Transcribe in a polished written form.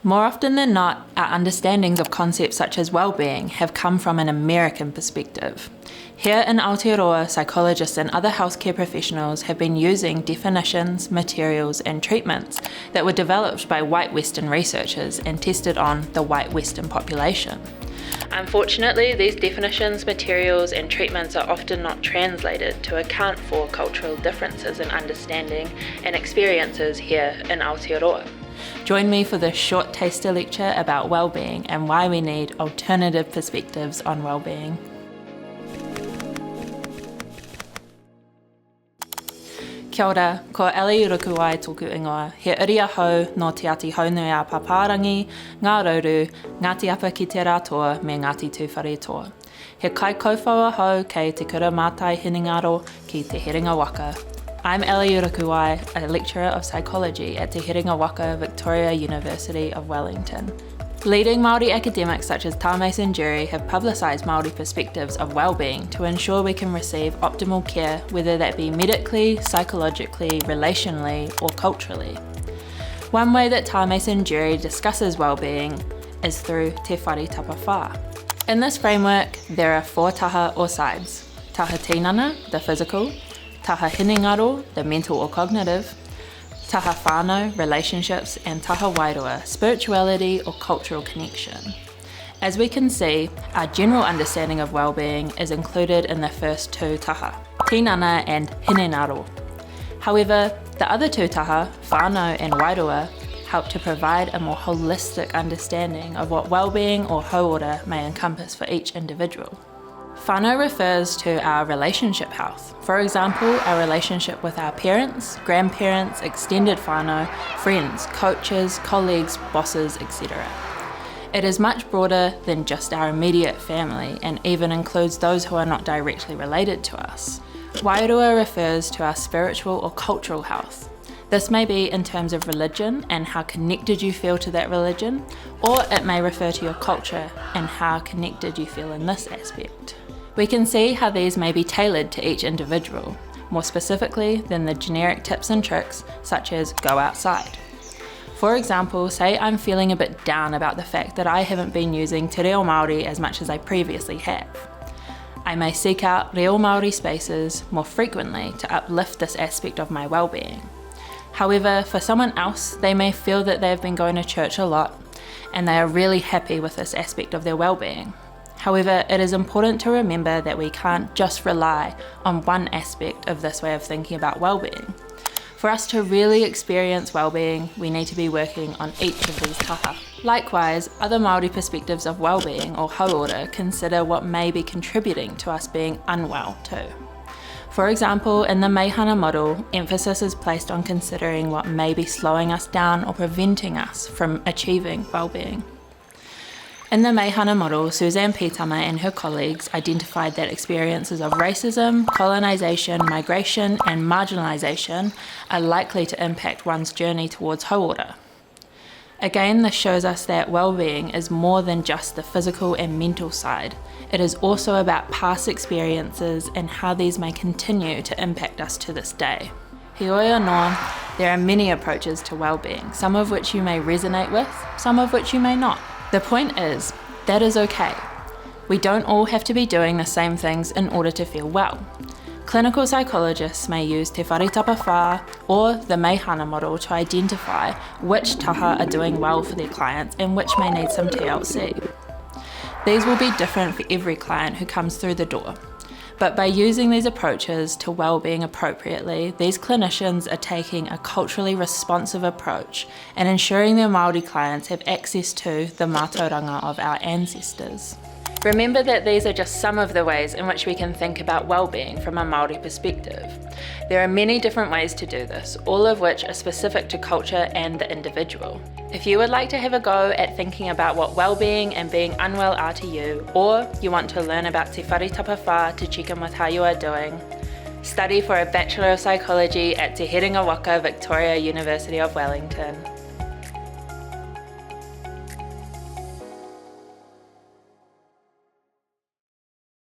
More often than not, our understandings of concepts such as well-being have come from an American perspective. Here in Aotearoa, psychologists and other healthcare professionals have been using definitions, materials and treatments that were developed by white Western researchers and tested on the white Western population. Unfortunately, these definitions, materials and treatments are often not translated to account for cultural differences in understanding and experiences here in Aotearoa. Join me for this short taster lecture about well-being and why we need alternative perspectives on well-being. Kia ora, ko Ellie Rukuwai tōku ingoa, he iri ahau no te ati haunui a Paparangi, Ngā Rauru, Ngāti Apa ki te rātoa me Ngāti Tūwharetoa. He kai kouwhau ahau kei te kura mātai hinengaro ki te Herenga Waka. I'm Ellie Rukuwai, a lecturer of psychology at Te Herenga Waka, Victoria University of Wellington. Leading Māori academics such as Tāmei Senjuri have publicised Māori perspectives of well-being to ensure we can receive optimal care, whether that be medically, psychologically, relationally or culturally. One way that Tāmei Senjuri discusses well-being is through Te Whare Tapa Whā. In this framework, there are 4 taha or sides: taha tinana, the physical; taha hinengaro, the mental or cognitive; taha whānau, relationships; and taha wairua, spirituality or cultural connection. As we can see, our general understanding of well-being is included in the first 2 taha, tinana and hinengaro. However, the other 2 taha, whānau and wairua, help to provide a more holistic understanding of what well-being or hauora may encompass for each individual. Whānau refers to our relationship health. For example, our relationship with our parents, grandparents, extended whānau, friends, coaches, colleagues, bosses, etc. It is much broader than just our immediate family and even includes those who are not directly related to us. Wairua refers to our spiritual or cultural health. This may be in terms of religion and how connected you feel to that religion, or it may refer to your culture and how connected you feel in this aspect. We can see how these may be tailored to each individual, more specifically than the generic tips and tricks such as go outside. For example, say I'm feeling a bit down about the fact that I haven't been using te reo Māori as much as I previously have. I may seek out reo Māori spaces more frequently to uplift this aspect of my well-being. However, for someone else, they may feel that they've been going to church a lot and they are really happy with this aspect of their well-being. However, it is important to remember that we can't just rely on one aspect of this way of thinking about well-being. For us to really experience well-being, we need to be working on each of these taha. Likewise, other Māori perspectives of well-being or hauora consider what may be contributing to us being unwell too. For example, in the Meihana model, emphasis is placed on considering what may be slowing us down or preventing us from achieving well-being. In the Meihana model, Suzanne Pitama and her colleagues identified that experiences of racism, colonisation, migration and marginalisation are likely to impact one's journey towards hauora. Again, this shows us that well-being is more than just the physical and mental side. It is also about past experiences and how these may continue to impact us to this day. Heoi noa, there are many approaches to well-being, some of which you may resonate with, some of which you may not. The point is, that is okay. We don't all have to be doing the same things in order to feel well. Clinical psychologists may use Te Whare Tapa Whā or the Meihana model to identify which taha are doing well for their clients and which may need some TLC. These will be different for every client who comes through the door. But by using these approaches to well-being appropriately, these clinicians are taking a culturally responsive approach and ensuring their Māori clients have access to the mātauranga of our ancestors. Remember that these are just some of the ways in which we can think about well-being from a Māori perspective. There are many different ways to do this, all of which are specific to culture and the individual. If you would like to have a go at thinking about what well-being and being unwell are to you, or you want to learn about Te Whare Tapa Whā to check in with how you are doing, study for a Bachelor of Psychology at Te Herenga Waka, Victoria University of Wellington.